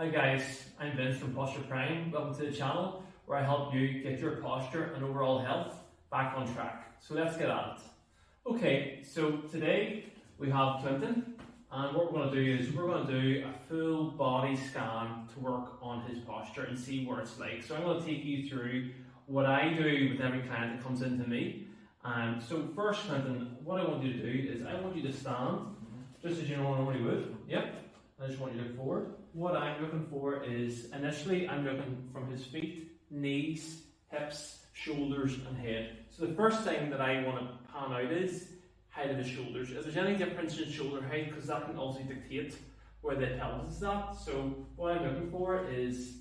Hi guys, I'm Vince from Posture Prime. Welcome to the channel where I help you get your posture and overall health back on track. So let's get at it. Okay, so today we have Clinton, and what we're going to do is we're going to do a full body scan to work on his posture and see what it's like. So I'm going to take you through what I do with every client that comes into me. So first, Clinton, what I want you to do is I want you to stand just as you normally would. Yep. I just want you to look forward. What I'm looking for is, initially, I'm looking from his feet, knees, hips, shoulders and head. So the first thing that I want to pan out is height of his shoulders. If there's any difference in shoulder height, because that can also dictate where the pelvis is at. So what I'm looking for is,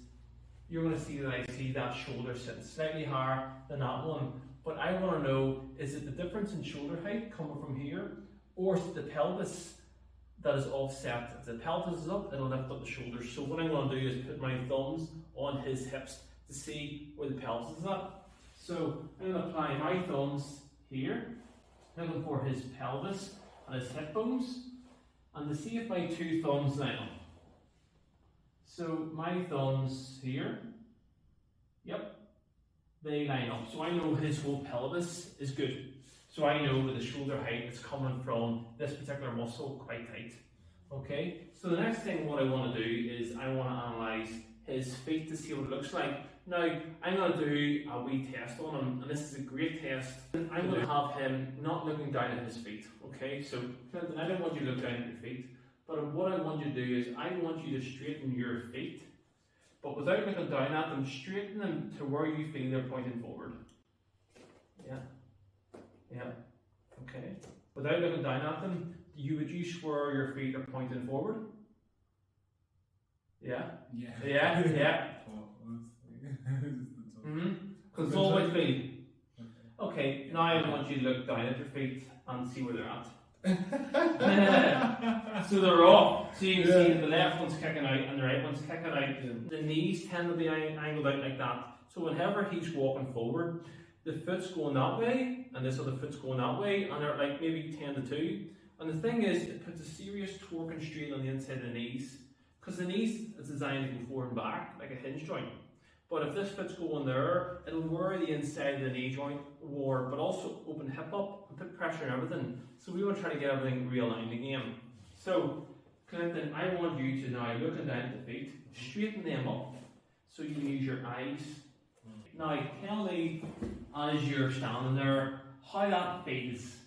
you're going to see that I see that shoulder sitting slightly higher than that one. But I want to know, is it the difference in shoulder height coming from here, or is it the pelvis that is offset? If the pelvis is up, it'll lift up the shoulders. So what I'm going to do is put my thumbs on his hips to see where the pelvis is at. So I'm going to apply my thumbs here, looking for his pelvis and his hip bones, and to see if my two thumbs line up. So my thumbs here, yep, they line up. So I know his whole pelvis is good. So I know that the shoulder height is coming from this particular muscle quite tight. Okay, so the next thing what I want to do is I want to analyse his feet to see what it looks like. Now, I'm going to do a wee test on him, and this is a great test. I'm going to have him not looking down at his feet. Okay, so Clinton, I don't want you to look down at your feet, but what I want you to do is I want you to straighten your feet, but without looking down at them, straighten them to where you feel they're pointing forward. Yeah. Yeah, okay. Without looking down at them, would you swear your feet are pointing forward? Yeah? Yeah. Yeah, yeah. Because it's all with feet. Okay, now I want you to look down at your feet and see where they're at. So they're off. So you can see the left one's kicking out and the right one's kicking out. The knees tend to be angled out like that. So whenever he's walking forward, the foot's going that way, and this other foot's going that way, and they're like maybe 10 to 2. And the thing is, it puts a serious torque and strain on the inside of the knees, because the knees is designed to go forward and back, like a hinge joint. But if this foot's going there, it'll wear the inside of the knee joint, but also open hip up and put pressure on everything. So we want to try to get everything realigned again. So, Clinton, I want you to now, looking down at the feet, straighten them up, so you can use your eyes. Now, tell me, as you're standing there, how that feels.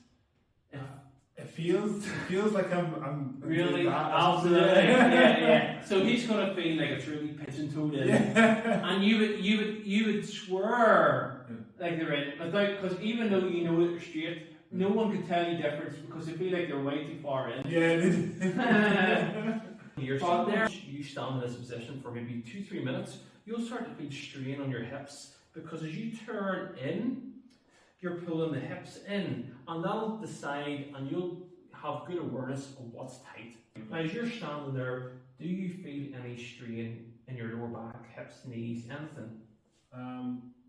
It feels like I'm really, absolutely, yeah. So he's going to feel like it's really pigeon-toed in, and you would swear like they're in, because even though you know that they're straight, no one can tell you difference because they feel like they're way too far in. Yeah. You're sitting there, you stand in this position for maybe 2-3 minutes, you'll start to feel strain on your hips, because as you turn in, you're pulling the hips in, and that'll decide, and you'll have good awareness of what's tight. Now, as you're standing there, do you feel any strain in your lower back, hips, knees, anything?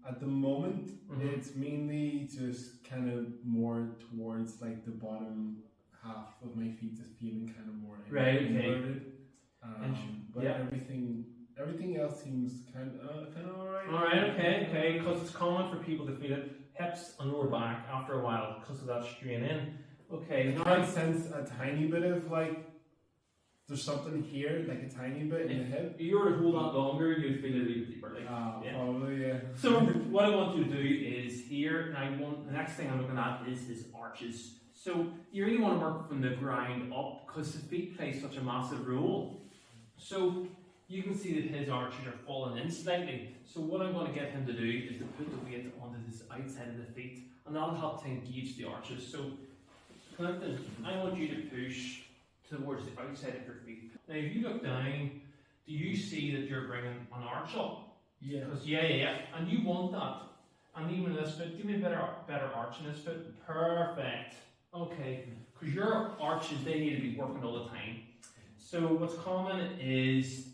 At the moment, it's mainly just kind of more towards like the bottom half of my feet is feeling kind of more inverted. But everything else seems kind of alright. Alright, okay, because it's common for people to feel it, hips and lower back after a while because of that strain in. Okay, now I sense a tiny bit of like, there's something here, like a tiny bit in the hip. If you were to hold that longer, you'd feel it a little deeper. Like, probably, yeah. So what I want you to do is here, the next thing I'm looking at is his arches. So you really want to work from the ground up because the feet play such a massive role. So you can see that his arches are falling in slightly. So what I'm going to get him to do is to put the weight onto this outside of the feet, and that'll help to engage the arches. So Clinton, I want you to push towards the outside of your feet. Now if you look down, do you see that you're bringing an arch up? Yeah. Yeah. And you want that. And even this foot, give me a better arch in this foot. Perfect. Okay. Because your arches, they need to be working all the time. So what's common is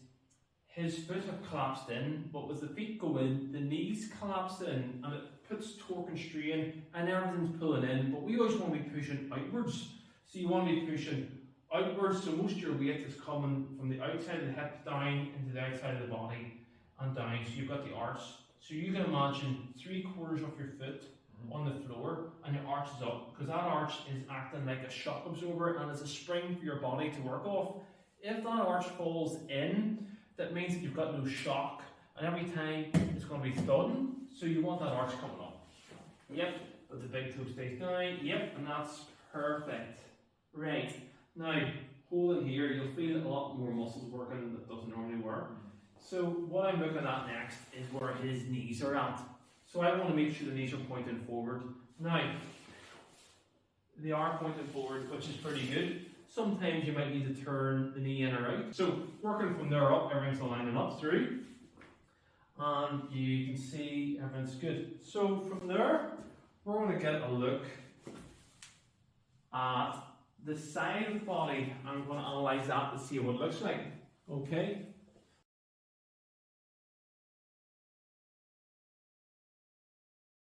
his foot have collapsed in, but as the feet go in, the knees collapse in, and it puts torque and strain, and everything's pulling in. But we always want to be pushing outwards. So you want to be pushing outwards, so most of your weight is coming from the outside of the hip down into the outside of the body and down. So you've got the arch. So you can imagine 3/4 of your foot on the floor and your arch is up, because that arch is acting like a shock absorber and is a spring for your body to work off. If that arch falls in, that means that you've got no shock, and every time it's going to be thudding, so you want that arch coming up. Yep, but the big toe stays down. Yep, and that's perfect. Right, now holding here, you'll feel a lot more muscles working that doesn't normally work. So what I'm looking at next is where his knees are at. So I want to make sure the knees are pointing forward. Now, they are pointing forward, which is pretty good. Sometimes you might need to turn the knee in or out. So working from there up, everything's aligning up through. And you can see everything's good. So from there, we're going to get a look at the side of the body. I'm going to analyse that to see what it looks like. Okay,